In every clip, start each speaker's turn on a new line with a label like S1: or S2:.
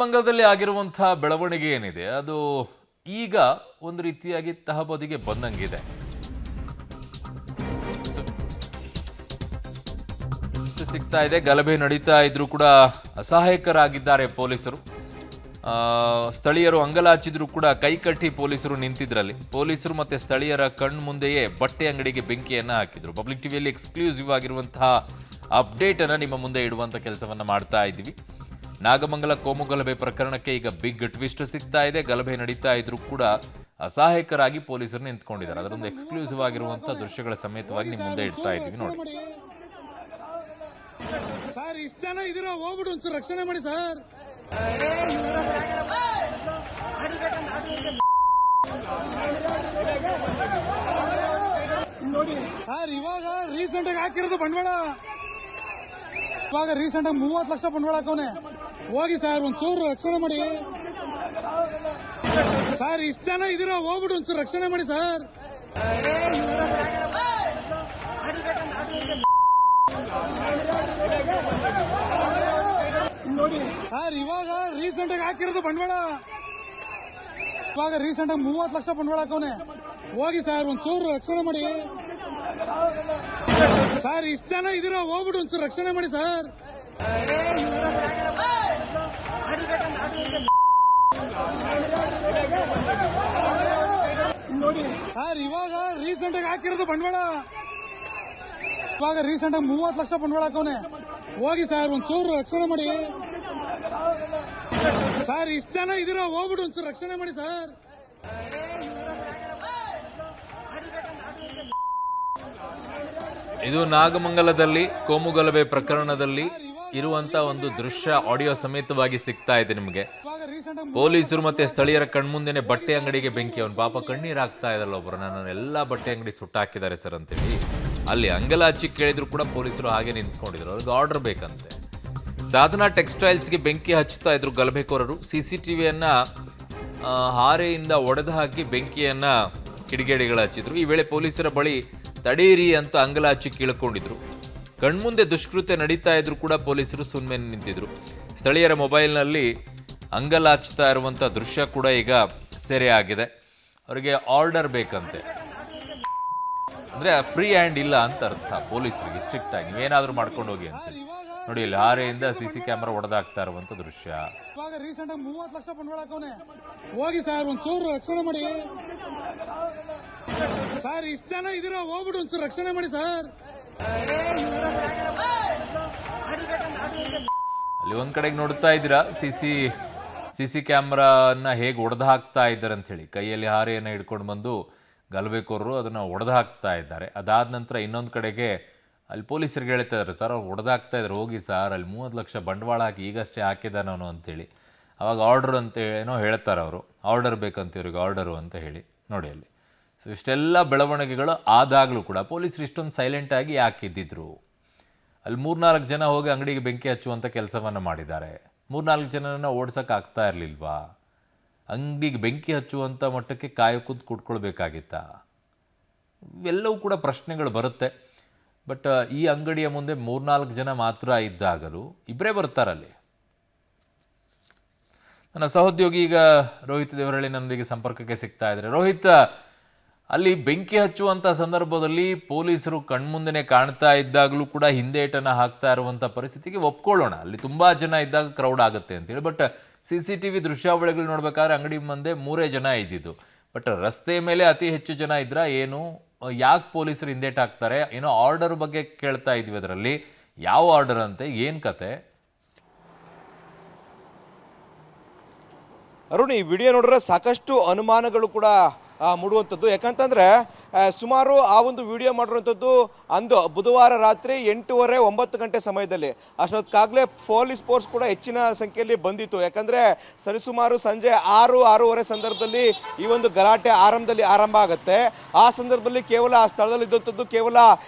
S1: ನಾಗಮಂಗಲದಲ್ಲಿ ಆಗಿರುವಂತಹ ಬೆಳವಣಿಗೆ ಏನಿದೆ ಅದು ಈಗ ಒಂದು ರೀತಿಯಾಗಿ ತಹಬದಿಗೆ ಬಂದಂಗಿದೆ. ಸಿಗ್ತಾ ಇದೆ, ಗಲಭೆ ನಡೀತಾ ಇದ್ರೂ ಕೂಡ ಅಸಹಾಯಕರಾಗಿದ್ದಾರೆ ಪೊಲೀಸರು. ಸ್ಥಳೀಯರು ಅಂಗಲಾಚಿದ್ರು ಕೂಡ ಕೈಕಟ್ಟಿ ಪೊಲೀಸರು ನಿಂತಿದ್ರಲ್ಲಿ. ಪೊಲೀಸರು ಮತ್ತೆ ಸ್ಥಳೀಯರ ಕಣ್ಣು ಮುಂದೆಯೇ ಬಟ್ಟೆ ಅಂಗಡಿಗೆ ಬೆಂಕಿಯನ್ನ ಹಾಕಿದ್ರು. ಪಬ್ಲಿಕ್ ಟಿವಿಯಲ್ಲಿ ಎಕ್ಸ್ಕ್ಲೂಸಿವ್ ಆಗಿರುವಂತಹ ಅಪ್ಡೇಟ್ ಅನ್ನ ನಿಮ್ಮ ಮುಂದೆ ಇಡುವಂತ ಕೆಲಸವನ್ನ ಮಾಡ್ತಾ ಇದ್ದೀವಿ. ನಾಗಮಂಗಲ ಕೋಮು ಗಲಭೆ ಪ್ರಕರಣಕ್ಕೆ ಈಗ ಬಿಗ್ ಟ್ವಿಸ್ಟ್ ಸಿಗ್ತಾ ಇದೆ. ಗಲಭೆ ನಡೀತಾ ಇದ್ರೂ ಕೂಡ ಅಸಹಾಯಕರಾಗಿ ಪೊಲೀಸರು ನಿಂತ್ಕೊಂಡಿದ್ದಾರೆ. ಅದರೊಂದು ಎಕ್ಸ್ಕ್ಲೂಸಿವ್ ಆಗಿರುವಂತಹ ದೃಶ್ಯಗಳ ಸಮೇತವಾಗಿ ನಿಮ್ಮ ಮುಂದೆ ಇಡ್ತಾ ಇದ್ದೀವಿ ನೋಡಿ.
S2: ಸರ್ ಇಷ್ಟ ಜನ ಇದೀರಾ, ಹೋಗ್ಬಿಟ್ಟು ಒಂಚೂರು ರಕ್ಷಣೆ ಮಾಡಿ ಸರ್. ನೋಡಿ ಸರ್, ಇವಾಗ ರೀಸೆಂಟ್ ಆಗಿ ಹಾಕಿರೋದು ಬಂಡವಾಳ. ಇವಾಗ ರೀಸೆಂಟ್ ಆಗಿ 30 ಲಕ್ಷ ಬಂಡವಾಳ ಹಾಕವನೆ. ಹೋಗಿ ಸರ್ ಒಂಚೂರು ರಕ್ಷಣೆ ಮಾಡಿ ಸರ್. ಇಷ್ಟ ಜನ ಇದೀರಾ, ಹೋಗ್ಬಿಟ್ಟು ಒಂಚೂರು ರಕ್ಷಣೆ ಮಾಡಿ ಸರ್. ನೋಡಿ ಸರ್, ಇವಾಗ ರೀಸೆಂಟ್ ಆಗಿ ಹಾಕಿರೋದು ಬಂಡವಾಳ. ಇವಾಗ ರೀಸೆಂಟ್ ಆಗಿ 30 ಲಕ್ಷ ಬಂಡವಾಳ ಹಾಕವನೆ. ಹೋಗಿ ಸರ್ ಒಂಚೂರು ರಕ್ಷಣೆ ಮಾಡಿ ಸರ್. ಇಷ್ಟ ಜನ ಇದೀರಾ, ಹೋಗ್ಬಿಟ್ಟು ಒಂಚೂರು ರಕ್ಷಣೆ ಮಾಡಿ ಸರ್. ನೋಡಿ ಸರ್, ಇವಾಗ ರೀಸೆಂಟ್ ಆಗಿ ಹಾಕಿರೋದು ಬಂಡವಾಳ. ಇವಾಗ ರೀಸೆಂಟ್ ಆಗಿ 30 ಲಕ್ಷ ಬಂಡವಾಳ ಹಾಕವನೆ. ಹೋಗಿ ಸರ್ ಒಂಚೂರು ರಕ್ಷಣೆ ಮಾಡಿ ಸರ್. ಇಷ್ಟ ಜನ ಇದೀರಾ, ಹೋಗ್ಬಿಟ್ಟು ಒಂಚೂರು ರಕ್ಷಣೆ ಮಾಡಿ ಸರ್.
S1: ಇದು ನಾಗಮಂಗಲದಲ್ಲಿ ಕೋಮು ಗಲಭೆ ಪ್ರಕರಣದಲ್ಲಿ ಇರುವಂತ ಒಂದು ದೃಶ್ಯ ಆಡಿಯೋ ಸಮೇತವಾಗಿ ಸಿಗ್ತಾ ಇದೆ ನಿಮಗೆ. ಪೊಲೀಸರು ಮತ್ತೆ ಸ್ಥಳೀಯರ ಕಣ್ಮುಂದೆನೆ ಬಟ್ಟೆ ಅಂಗಡಿಗೆ ಬೆಂಕಿ. ಅವನು ಪಾಪ ಕಣ್ಣೀರು ಹಾಕ್ತಾ ಇದ್ರಲ್ಲ ಒಬ್ಬರು, ನನ್ನ ಎಲ್ಲಾ ಬಟ್ಟೆ ಅಂಗಡಿ ಸುಟ್ಟಾಕಿದ್ದಾರೆ ಸರ್ ಅಂತೇಳಿ. ಅಲ್ಲಿ ಅಂಗಲಾಚಿ ಕೇಳಿದ್ರು ಕೂಡ ಪೊಲೀಸರು ಹಾಗೆ ನಿಂತ್ಕೊಂಡಿದ್ರು. ಅವ್ರಿಗೆ ಆರ್ಡರ್ ಬೇಕಂತೆ. ಸಾಧನಾ ಟೆಕ್ಸ್ಟೈಲ್ಸ್ಗೆ ಬೆಂಕಿ ಹಚ್ಚುತ್ತಾ ಇದ್ರು ಗಲಭೆಕೋರರು. ಸಿಸಿಟಿವಿಯನ್ನ ಹಾರೆಯಿಂದ ಒಡೆದು ಹಾಕಿ ಬೆಂಕಿಯನ್ನ ಕಿಡಿಗೇಡಿಗಳು ಹಚ್ಚಿದ್ರು. ಈ ವೇಳೆ ಪೊಲೀಸರ ಬಳಿ ತಡೀರಿ ಅಂತ ಅಂಗಲಾಚಿ ಕೀಳ್ಕೊಂಡಿದ್ರು. ಕಣ್ಮುಂದೆ ದುಷ್ಕೃತ್ಯ ನಡೀತಾ ಇದ್ರು ಕೂಡ ಪೊಲೀಸರು ಸುಮ್ಮನೆ ನಿಂತಿದ್ರು. ಸ್ಥಳೀಯರ ಮೊಬೈಲ್ನಲ್ಲಿ ಅಂಗಲಾಚ್ತಾ ಇರುವಂತ ದೃಶ್ಯ ಕೂಡ ಈಗ ಸೆರೆ ಆಗಿದೆ. ಅವರಿಗೆ ಆರ್ಡರ್ ಬೇಕಂತೆ, ಅಂದ್ರೆ ಫ್ರೀ ಹ್ಯಾಂಡ್ ಇಲ್ಲ ಅಂತ ಅರ್ಥ ಪೊಲೀಸರಿಗೆ. ಸ್ಟ್ರಿಕ್ಟ್ ಆಗಿ ನೀವೇನಾದ್ರೂ ಮಾಡ್ಕೊಂಡು ಹೋಗಿ ಅಂತ ನೋಡಿ. ಇಲ್ಲಿ ಹಾರೆಯಿಂದ ಸಿಸಿ ಕ್ಯಾಮೆರಾ ಹೊಡೆದಾಕ್ತಾ ಇರುವಂತ ದೃಶ್ಯ.
S2: ಇವಾಗ ರೀಸೆಂಟ್ ಆಗಿ 30 ಲಕ್ಷ ಬಂಡವಾಳ ಹಾಕವನೆ. ಹೋಗಿ ಸರ್ ಒಂಚೂರು ರಕ್ಷಣೆ ಮಾಡಿ ಸರ್. ಇಷ್ಟ ಜನ ಇದೀರಾ, ಹೋಗ್ಬಿಟ್ಟು ಒಂಚೂರು ರಕ್ಷಣೆ ಮಾಡಿ ಸರ್.
S1: ಅಲ್ಲಿ ಒಂದ್ ಕಡೆಗೆ ನೋಡ್ತಾ ಇದ್ದೀರಾ ಸಿಸಿ ಕ್ಯಾಮ್ರಾನ ಹೇಗೆ ಒಡೆದು ಹಾಕ್ತಾ ಇದ್ದಾರೆ ಅಂತ ಹೇಳಿ. ಕೈಯಲ್ಲಿ ಹಾರೆಯನ್ನು ಹಿಡ್ಕೊಂಡು ಬಂದು ಗಲಭೆಕೋರರು ಅದನ್ನ ಒಡೆದು ಹಾಕ್ತಾ ಇದ್ದಾರೆ. ಅದಾದ ನಂತರ ಇನ್ನೊಂದು ಕಡೆಗೆ ಅಲ್ಲಿ ಪೊಲೀಸರಿಗೆ ಹೇಳ್ತಾ ಇದ್ದಾರೆ, ಸರ್ ಅವ್ರು ಹೊಡೆದಾಕ್ತಾ ಇದ್ದಾರೆ, ಹೋಗಿ ಸರ್ ಅಲ್ಲಿ 30 ಲಕ್ಷ ಬಂಡವಾಳ ಹಾಕಿ ಈಗಷ್ಟೇ ಹಾಕಿದ್ದಾನೆ ಅವನು ಅಂತೇಳಿ. ಅವಾಗ ಆರ್ಡರ್ ಅಂತ ಏನೋ ಹೇಳ್ತಾರೆ ಅವರು. ಆರ್ಡರ್ ಬೇಕಂತ ಇವ್ರಿಗೆ ಆರ್ಡರು ಅಂತ ಹೇಳಿ ನೋಡಿ ಅಲ್ಲಿ. ಸೊ ಇಷ್ಟೆಲ್ಲ ಬೆಳವಣಿಗೆಗಳು ಆದಾಗಲೂ ಕೂಡ ಪೊಲೀಸರು ಇಷ್ಟೊಂದು ಸೈಲೆಂಟ್ ಆಗಿ ಯಾಕೆ ಇದ್ದಿದ್ರು? ಅಲ್ಲಿ 3-4 ಜನ ಹೋಗಿ ಅಂಗಡಿಗೆ ಬೆಂಕಿ ಹಚ್ಚುವಂಥ ಕೆಲಸವನ್ನು ಮಾಡಿದ್ದಾರೆ. 3-4 ಜನರನ್ನ ಓಡ್ಸೋಕೆ ಆಗ್ತಾ ಇರಲಿಲ್ವಾ? ಅಂಗಡಿಗೆ ಬೆಂಕಿ ಹಚ್ಚುವಂಥ ಮಟ್ಟಕ್ಕೆ ಕಾಯೋಕುಂತ ಕುಟ್ಕೊಳ್ಬೇಕಾಗಿತ್ತಾ? ಇವೆಲ್ಲವೂ ಕೂಡ ಪ್ರಶ್ನೆಗಳು ಬರುತ್ತೆ. ಬಟ್ ಈ ಅಂಗಡಿಯ ಮುಂದೆ 3-4 ಜನ ಮಾತ್ರ ಇದ್ದಾಗಲೂ ಇಬ್ಬರೇ ಬರ್ತಾರಲ್ಲಿ. ನನ್ನ ಸಹೋದ್ಯೋಗಿ ಈಗ ರೋಹಿತ್ ದೇವರಳ್ಳಿ ನನ್ನೊಂದಿಗೆ ಸಂಪರ್ಕಕ್ಕೆ ಸಿಗ್ತಾ ಇದ್ದಾರೆ. ರೋಹಿತ್, ಅಲ್ಲಿ ಬೆಂಕಿ ಹಚ್ಚುವಂಥ ಸಂದರ್ಭದಲ್ಲಿ ಪೊಲೀಸರು ಕಣ್ಮುಂದೆನೇ ಕಾಣ್ತಾ ಇದ್ದಾಗಲೂ ಕೂಡ ಹಿಂದೇಟನ್ನು ಹಾಕ್ತಾ ಇರುವಂಥ ಪರಿಸ್ಥಿತಿಗೆ ಒಪ್ಕೊಳ್ಳೋಣ. ಅಲ್ಲಿ ತುಂಬ ಜನ ಇದ್ದಾಗ ಕ್ರೌಡ್ ಆಗುತ್ತೆ ಅಂತೇಳಿ. ಬಟ್ CCTV ದೃಶ್ಯಾವಳಿಗಳು ನೋಡ್ಬೇಕಾದ್ರೆ ಅಂಗಡಿ ಮುಂದೆ 3 ಜನ ಇದ್ದಿದ್ದು. ಬಟ್ ರಸ್ತೆ ಮೇಲೆ ಅತಿ ಹೆಚ್ಚು ಜನ ಇದ್ರ ಏನು? ಯಾಕೆ ಪೊಲೀಸರು ಹಿಂದೇಟ್ ಹಾಕ್ತಾರೆ? ಏನೋ ಆರ್ಡರ್ ಬಗ್ಗೆ ಕೇಳ್ತಾ ಇದ್ವಿ, ಅದರಲ್ಲಿ ಯಾವ ಆರ್ಡರ್ ಅಂತೆ, ಏನು ಕತೆ?
S3: ಅರುಣ್, ಈ ವಿಡಿಯೋ ನೋಡಿದ್ರೆ ಸಾಕಷ್ಟು ಅನುಮಾನಗಳು ಕೂಡ ಮೂಡುವಂಥದ್ದು. ಯಾಕಂತಂದರೆ ಸುಮಾರು ಆ ಒಂದು ವಿಡಿಯೋ ಮಾಡಿರುವಂಥದ್ದು ಅಂದು ಬುಧವಾರ ರಾತ್ರಿ 8:30-9 ಗಂಟೆ ಸಮಯದಲ್ಲಿ. ಅಷ್ಟೊತ್ತಿಗಾಗಲೇ ಪೊಲೀಸ್ ಫೋರ್ಸ್ ಕೂಡ ಹೆಚ್ಚಿನ ಸಂಖ್ಯೆಯಲ್ಲಿ ಬಂದಿತ್ತು. ಯಾಕಂದರೆ ಸರಿಸುಮಾರು ಸಂಜೆ 6-6:30 ಸಂದರ್ಭದಲ್ಲಿ ಈ ಒಂದು ಗಲಾಟೆ ಆರಂಭ ಆಗುತ್ತೆ. ಆ ಸಂದರ್ಭದಲ್ಲಿ ಕೇವಲ ಆ ಸ್ಥಳದಲ್ಲಿ ಇದ್ದಂಥದ್ದು ಕೇವಲ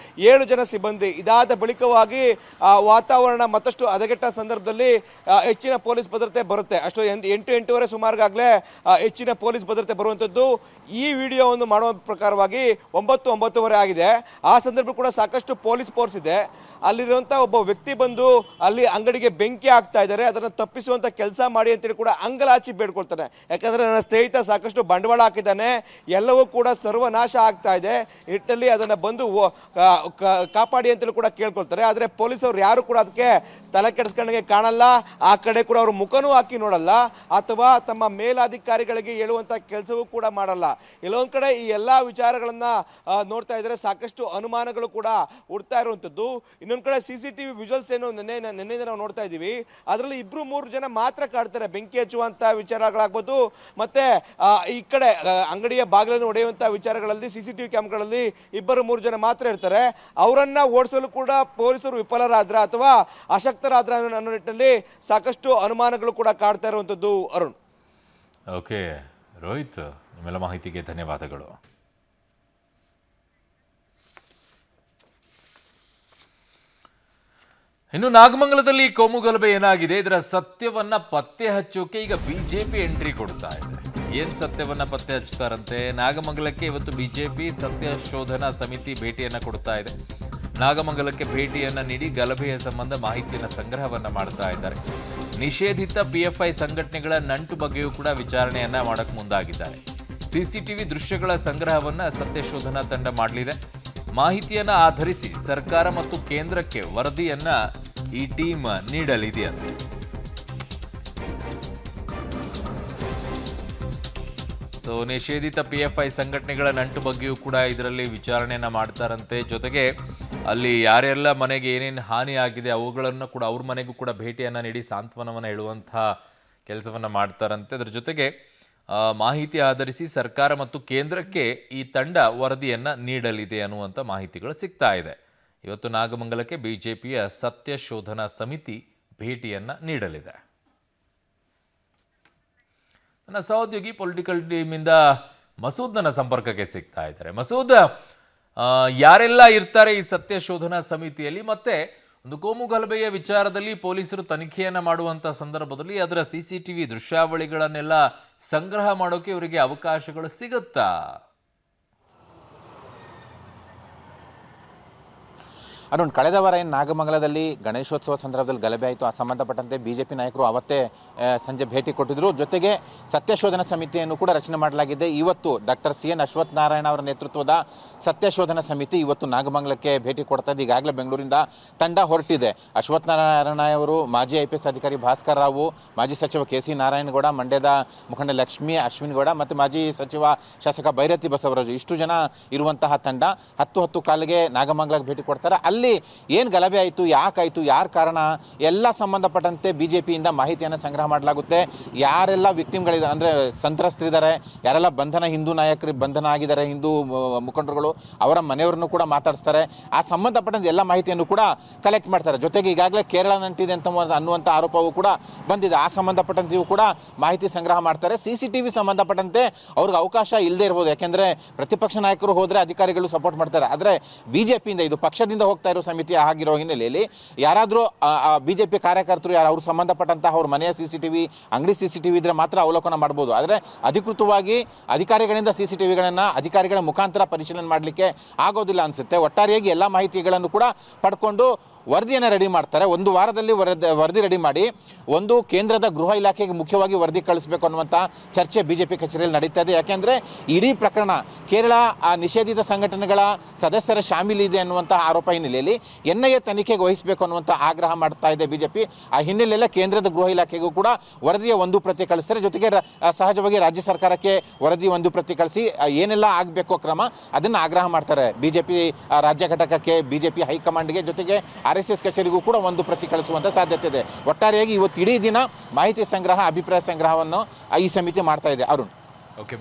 S3: 7 ಜನ ಸಿಬ್ಬಂದಿ. ಇದಾದ ಬಳಿಕವಾಗಿ ವಾತಾವರಣ ಮತ್ತಷ್ಟು ಹದಗೆಟ್ಟ ಸಂದರ್ಭದಲ್ಲಿ ಹೆಚ್ಚಿನ ಪೊಲೀಸ್ ಭದ್ರತೆ ಬರುತ್ತೆ. ಅಷ್ಟು 8-8:30 ಸುಮಾರಿಗಾಗಲೇ ಹೆಚ್ಚಿನ ಪೊಲೀಸ್ ಭದ್ರತೆ ಬರುವಂಥದ್ದು. ಈ ವಿಡಿಯೋವನ್ನು ಮಾಡುವ ಪ್ರಕಾರವಾಗಿ 9-9:30 ಆಗಿದೆ. ಆ ಸಂದರ್ಭ ಕೂಡ ಸಾಕಷ್ಟು ಪೊಲೀಸ್ ಫೋರ್ಸ್ ಇದೆ. ಅಲ್ಲಿರುವಂಥ ಒಬ್ಬ ವ್ಯಕ್ತಿ ಬಂದು ಅಲ್ಲಿ ಅಂಗಡಿಗೆ ಬೆಂಕಿ ಹಾಕ್ತಾ ಇದ್ದಾರೆ, ಅದನ್ನು ತಪ್ಪಿಸುವಂಥ ಕೆಲಸ ಮಾಡಿ ಅಂತೇಳಿ ಕೂಡ ಅಂಗಲಾಚಿ ಬೇಡ್ಕೊಳ್ತಾನೆ. ಯಾಕಂದರೆ ನನ್ನ ಸ್ನೇಹಿತ ಸಾಕಷ್ಟು ಬಂಡವಾಳ ಹಾಕಿದ್ದಾನೆ, ಎಲ್ಲವೂ ಕೂಡ ಸರ್ವನಾಶ ಆಗ್ತಾ ಇದೆ, ನಿಟ್ಟಿನಲ್ಲಿ ಅದನ್ನು ಬಂದು ಕಾಪಾಡಿ ಅಂತೇಳಿ ಕೂಡ ಕೇಳ್ಕೊಳ್ತಾರೆ. ಆದರೆ ಪೊಲೀಸರು ಯಾರು ಕೂಡ ಅದಕ್ಕೆ ತಲೆ ಕೆಡಿಸ್ಕೊಂಡಂಗೆ ಕಾಣಲ್ಲ, ಆ ಕಡೆ ಕೂಡ ಅವರು ಮುಖನೂ ಹಾಕಿ ನೋಡಲ್ಲ, ಅಥವಾ ತಮ್ಮ ಮೇಲಾಧಿಕಾರಿಗಳಿಗೆ ಹೇಳುವಂಥ ಕೆಲಸವೂ ಕೂಡ ಮಾಡಲ್ಲ. ಎಲ್ಲೊಂದು ಕಡೆ ಈ ಎಲ್ಲ ವಿಚಾರಗಳನ್ನ ನೋಡ್ತಾ ಇದ್ರೆ ಸಾಕಷ್ಟು ಅನುಮಾನಗಳು ಕೂಡ ಹುಡ್ತಾ ಇರುವಂಥದ್ದು. ಇನ್ನೊಂದು ಕಡೆ CCTV ವಿಜುವಲ್ಸ್ ಏನು ನಿನ್ನೆಯಿಂದ ನಾವು ನೋಡ್ತಾ ಇದ್ದೀವಿ, ಅದರಲ್ಲಿ 2-3 ಜನ ಮಾತ್ರ ಕಾಡ್ತಾರೆ. ಬೆಂಕಿ ಹಚ್ಚುವಂಥ ವಿಚಾರಗಳಾಗ್ಬೋದು, ಮತ್ತೆ ಈ ಕಡೆ ಅಂಗಡಿಯ ಬಾಗಿಲನ್ನು ಹೊಡೆಯುವಂಥ ವಿಚಾರಗಳಲ್ಲಿ CCTV ಕ್ಯಾಮ್ಗಳಲ್ಲಿ 2-3 ಜನ ಮಾತ್ರ ಇರ್ತಾರೆ. ಅವರನ್ನ ಓಡಿಸಲು ಕೂಡ ಪೊಲೀಸರು ವಿಫಲರಾದ್ರ ಅಥವಾ ಅಶಕ್ತರಾದ್ರ ಅನ್ನೋ ನಿಟ್ಟಿನಲ್ಲಿ ಸಾಕಷ್ಟು ಅನುಮಾನಗಳು ಕೂಡ ಕಾಡ್ತಾ ಇರುವಂಥದ್ದು. ಅರುಣ್.
S1: ಓಕೆ ರೋಹಿತ್, ನಿಮ್ಮೆಲ್ಲ ಮಾಹಿತಿಗೆ ಧನ್ಯವಾದಗಳು. ಇನ್ನು ನಾಗಮಂಗಲದಲ್ಲಿ ಕೋಮುಗಲಭೆ ಏನಾಗಿದೆ, ಇದರ ಸತ್ಯವನ್ನ ಪತ್ತೆ ಹಚ್ಚೋಕೆ ಈಗ ಬಿಜೆಪಿ ಎಂಟ್ರಿ ಕೊಡ್ತಾ ಇದೆ. ಏನ್ ಸತ್ಯವನ್ನ ಪತ್ತೆ ಹಚ್ತಾರಂತೆ? ನಾಗಮಂಗಲಕ್ಕೆ ಇವತ್ತು ಬಿಜೆಪಿ ಸತ್ಯ ಶೋಧನಾ ಸಮಿತಿ ಭೇಟಿಯನ್ನ ಕೊಡ್ತಾ ಇದೆ. ನಾಗಮಂಗಲಕ್ಕೆ ಭೇಟಿಯನ್ನ ನೀಡಿ ಗಲಭೆಯ ಸಂಬಂಧ ಮಾಹಿತಿಯನ್ನ ಸಂಗ್ರಹವನ್ನ ಮಾಡ್ತಾ ಇದ್ದಾರೆ. ನಿಷೇಧಿತ PFI ಸಂಘಟನೆಗಳ ನಂಟು ಬಗ್ಗೆಯೂ ಕೂಡ ವಿಚಾರಣೆಯನ್ನ ಮಾಡಕ್ ಮುಂದಾಗಿದ್ದಾರೆ. CCTV ದೃಶ್ಯಗಳ ಸಂಗ್ರಹವನ್ನ ಸತ್ಯ ಶೋಧನಾ ತಂಡ ಮಾಡಲಿದೆ. ಮಾಹಿತಿಯನ್ನ ಆಧರಿಸಿ ಸರ್ಕಾರ ಮತ್ತು ಕೇಂದ್ರಕ್ಕೆ ವರದಿಯನ್ನ ಈ ಟೀಮ್ ನೀಡಲಿದೆ. ಸೊ ನಿಷೇಧಿತ PFI ಸಂಘಟನೆಗಳ ನಂಟು ಬಗ್ಗೆಯೂ ಕೂಡ ಇದರಲ್ಲಿ ವಿಚಾರಣೆಯನ್ನ ಮಾಡ್ತಾರಂತೆ. ಜೊತೆಗೆ ಅಲ್ಲಿ ಯಾರೆಲ್ಲ ಮನೆಗೆ ಏನೇನು ಹಾನಿ ಆಗಿದೆ ಅವುಗಳನ್ನು ಕೂಡ ಅವ್ರ ಮನೆಗೂ ಕೂಡ ಭೇಟಿಯನ್ನ ನೀಡಿ ಸಾಂತ್ವನವನ್ನು ಹೇಳುವಂತಹ ಕೆಲಸವನ್ನ ಮಾಡ್ತಾರಂತೆ. ಅದರ ಜೊತೆಗೆ ಮಾಹಿತಿ ಆಧರಿಸಿ ಸರ್ಕಾರ ಮತ್ತು ಕೇಂದ್ರಕ್ಕೆ ಈ ತಂಡ ವರದಿಯನ್ನ ನೀಡಲಿದೆ ಅನ್ನುವಂಥ ಮಾಹಿತಿಗಳು ಸಿಗ್ತಾ ಇದೆ. ಇವತ್ತು ನಾಗಮಂಗಲಕ್ಕೆ ಬಿಜೆಪಿಯ ಸತ್ಯ ಶೋಧನಾ ಸಮಿತಿ ಭೇಟಿಯನ್ನ ನೀಡಲಿದೆ. ನನ್ನ ಸಹೋದ್ಯೋಗಿ ಪೊಲಿಟಿಕಲ್ ಟೀಮಿಂದ ಮಸೂದ್ ನನ್ನ ಸಂಪರ್ಕಕ್ಕೆ ಸಿಗ್ತಾ ಇದ್ದಾರೆ. ಮಸೂದ್, ಯಾರೆಲ್ಲ ಇರ್ತಾರೆ ಈ ಸತ್ಯ ಶೋಧನಾ ಸಮಿತಿಯಲ್ಲಿ, ಮತ್ತೆ ಒಂದು ಕೋಮು ಗಲಭೆಯ ವಿಚಾರದಲ್ಲಿ ಪೊಲೀಸರು ತನಿಖೆಯನ್ನ ಮಾಡುವಂತ ಸಂದರ್ಭದಲ್ಲಿ ಅದರ CCTV ದೃಶ್ಯಾವಳಿಗಳನ್ನೆಲ್ಲ ಸಂಗ್ರಹ ಮಾಡೋಕೆ ಇವರಿಗೆ ಅವಕಾಶಗಳು ಸಿಗುತ್ತಾ?
S4: ಅರುಣ್, ಕಳೆದ ವಾರ ಏನು ನಾಗಮಂಗಲದಲ್ಲಿ ಗಣೇಶೋತ್ಸವ ಸಂದರ್ಭದಲ್ಲಿ ಗಲಭೆ ಆಯಿತು, ಆ ಸಂಬಂಧಪಟ್ಟಂತೆ ಬಿಜೆಪಿ ನಾಯಕರು ಅವತ್ತೇ ಸಂಜೆ ಭೇಟಿ ಕೊಟ್ಟಿದ್ರು. ಜೊತೆಗೆ ಸತ್ಯಶೋಧನಾ ಸಮಿತಿಯನ್ನು ಕೂಡ ರಚನೆ ಮಾಡಲಾಗಿದೆ. ಇವತ್ತು ಡಾಕ್ಟರ್ CN ಅಶ್ವಥ್ ನಾರಾಯಣ ಅವರ ನೇತೃತ್ವದ ಸತ್ಯಶೋಧನಾ ಸಮಿತಿ ಇವತ್ತು ನಾಗಮಂಗಲಕ್ಕೆ ಭೇಟಿ ಕೊಡ್ತಾ ಇದೆ. ಈಗಾಗಲೇ ಬೆಂಗಳೂರಿಂದ ತಂಡ ಹೊರಟಿದೆ. ಅಶ್ವಥ್ ನಾರಾಯಣ ಅವರು ಮಾಜಿ IPS ಅಧಿಕಾರಿ ಭಾಸ್ಕರ್ ರಾವು, ಮಾಜಿ ಸಚಿವ KC ನಾರಾಯಣಗೌಡ, ಮಂಡ್ಯದ ಮುಖಂಡ ಲಕ್ಷ್ಮೀ ಅಶ್ವಿನ್ಗೌಡ ಮತ್ತು ಮಾಜಿ ಸಚಿವ ಶಾಸಕ ಭೈರತಿ ಬಸವರಾಜು, ಇಷ್ಟು ಜನ ಇರುವಂತಹ ತಂಡ 10 ಕಾಲಿಗೆ ನಾಗಮಂಗಲಕ್ಕೆ ಭೇಟಿ ಕೊಡ್ತಾರೆ. ಅಲ್ಲಿ ಏನು ಗಲಭೆ ಆಯಿತು, ಯಾಕಾಯಿತು, ಯಾರ ಕಾರಣ, ಎಲ್ಲ ಸಂಬಂಧಪಟ್ಟಂತೆ ಬಿಜೆಪಿಯಿಂದ ಮಾಹಿತಿಯನ್ನು ಸಂಗ್ರಹ ಮಾಡಲಾಗುತ್ತೆ. ಯಾರೆಲ್ಲ ವಿಕ್ಟಿಮ್ಗಳಿದ್ದಾರೆ ಅಂದರೆ ಸಂತ್ರಸ್ತರಿದ್ದಾರೆ, ಯಾರೆಲ್ಲ ಹಿಂದೂ ನಾಯಕರು ಬಂಧನ ಆಗಿದ್ದಾರೆ, ಹಿಂದೂ ಮುಖಂಡರುಗಳು, ಅವರ ಮನೆಯವರನ್ನು ಕೂಡ ಮಾತಾಡಿಸ್ತಾರೆ. ಆ ಸಂಬಂಧಪಟ್ಟಂತೆ ಎಲ್ಲ ಮಾಹಿತಿಯನ್ನು ಕೂಡ ಕಲೆಕ್ಟ್ ಮಾಡ್ತಾರೆ. ಜೊತೆಗೆ ಈಗಾಗಲೇ ಕೇರಳ ನಂಟಿದೆ ಅನ್ನುವಂಥ ಆರೋಪವೂ ಕೂಡ ಬಂದಿದೆ. ಆ ಸಂಬಂಧಪಟ್ಟಂತೆಯೂ ಕೂಡ ಮಾಹಿತಿ ಸಂಗ್ರಹ ಮಾಡ್ತಾರೆ. CCTV ಸಂಬಂಧಪಟ್ಟಂತೆ ಅವ್ರಿಗೆ ಅವಕಾಶ ಇಲ್ಲದೆ ಇರ್ಬೋದು, ಯಾಕೆಂದರೆ ಪ್ರತಿಪಕ್ಷ ನಾಯಕರು ಹೋದರೆ ಅಧಿಕಾರಿಗಳು ಸಪೋರ್ಟ್ ಮಾಡ್ತಾರೆ. ಆದರೆ ಬಿಜೆಪಿಯಿಂದ, ಇದು ಪಕ್ಷದಿಂದ ಹೋಗ್ತಾ ಇರೋ ಸಮಿತಿ ಆಗಿರೋ ಹಿನ್ನೆಲೆಯಲ್ಲಿ ಯಾರಾದರೂ ಬಿಜೆಪಿ ಕಾರ್ಯಕರ್ತರು ಯಾರು ಅವ್ರು ಸಂಬಂಧಪಟ್ಟಂತಹ ಅವ್ರ ಮನೆಯ CCTV, ಅಂಗಡಿ CCTV ಇದ್ರೆ ಮಾತ್ರ ಅವಲೋಕನ ಮಾಡ್ಬೋದು. ಆದರೆ ಅಧಿಕೃತವಾಗಿ ಅಧಿಕಾರಿಗಳಿಂದ CCTVಗಳನ್ನು ಅಧಿಕಾರಿಗಳ ಮುಖಾಂತರ ಪರಿಶೀಲನೆ ಮಾಡಲಿಕ್ಕೆ ಆಗೋದಿಲ್ಲ ಅನಿಸುತ್ತೆ. ಒಟ್ಟಾರೆಯಾಗಿ ಎಲ್ಲ ಮಾಹಿತಿಗಳನ್ನು ಕೂಡ ಪಡ್ಕೊಂಡು ವರದಿಯನ್ನು ರೆಡಿ ಮಾಡ್ತಾರೆ. ಒಂದು ವಾರದಲ್ಲಿ ವರದಿ ರೆಡಿ ಮಾಡಿ ಒಂದು ಕೇಂದ್ರದ ಗೃಹ ಇಲಾಖೆಗೆ ಮುಖ್ಯವಾಗಿ ವರದಿ ಕಳಿಸಬೇಕು ಅನ್ನುವಂಥ ಚರ್ಚೆ ಬಿಜೆಪಿ ಕಚೇರಿಯಲ್ಲಿ ನಡೀತಾ ಇದೆ. ಯಾಕೆಂದರೆ ಇಡೀ ಪ್ರಕರಣ ಕೇರಳ ನಿಷೇಧಿತ ಸಂಘಟನೆಗಳ ಸದಸ್ಯರ ಶಾಮೀಲಿದೆ ಅನ್ನುವಂಥ ಆರೋಪ ಹಿನ್ನೆಲೆಯಲ್ಲಿ NIA ತನಿಖೆಗೆ ವಹಿಸಬೇಕು ಅನ್ನುವಂಥ ಆಗ್ರಹ ಮಾಡ್ತಾ ಇದೆ ಬಿಜೆಪಿ. ಆ ಹಿನ್ನೆಲೆಯಲ್ಲಿ ಕೇಂದ್ರದ ಗೃಹ ಇಲಾಖೆಗೂ ಕೂಡ ವರದಿಯ ಒಂದು ಪ್ರತಿ ಕಳಿಸ್ತಾರೆ. ಜೊತೆಗೆ ಸಹಜವಾಗಿ ರಾಜ್ಯ ಸರ್ಕಾರಕ್ಕೆ ವರದಿ ಒಂದು ಪ್ರತಿ ಕಳಿಸಿ ಏನೆಲ್ಲ ಆಗಬೇಕು ಕ್ರಮ ಅದನ್ನು ಆಗ್ರಹ ಮಾಡ್ತಾರೆ ಬಿಜೆಪಿ ರಾಜ್ಯ ಘಟಕಕ್ಕೆ, ಬಿಜೆಪಿ ಹೈಕಮಾಂಡ್ಗೆ, ಜೊತೆಗೆ RSS ಕಚೇರಿಗೂ ಕೂಡ ಒಂದು ಪ್ರತಿ ಕಳಿಸುವಂಥ ಸಾಧ್ಯತೆ ಇದೆ. ಒಟ್ಟಾರೆಯಾಗಿ ಇವತ್ತು ಇಡೀ ದಿನ ಮಾಹಿತಿ ಸಂಗ್ರಹ, ಅಭಿಪ್ರಾಯ ಸಂಗ್ರಹವನ್ನು ಈ ಸಮಿತಿ ಮಾಡ್ತಾ ಇದೆ. ಅರುಣ್.
S1: ಓಕೆ.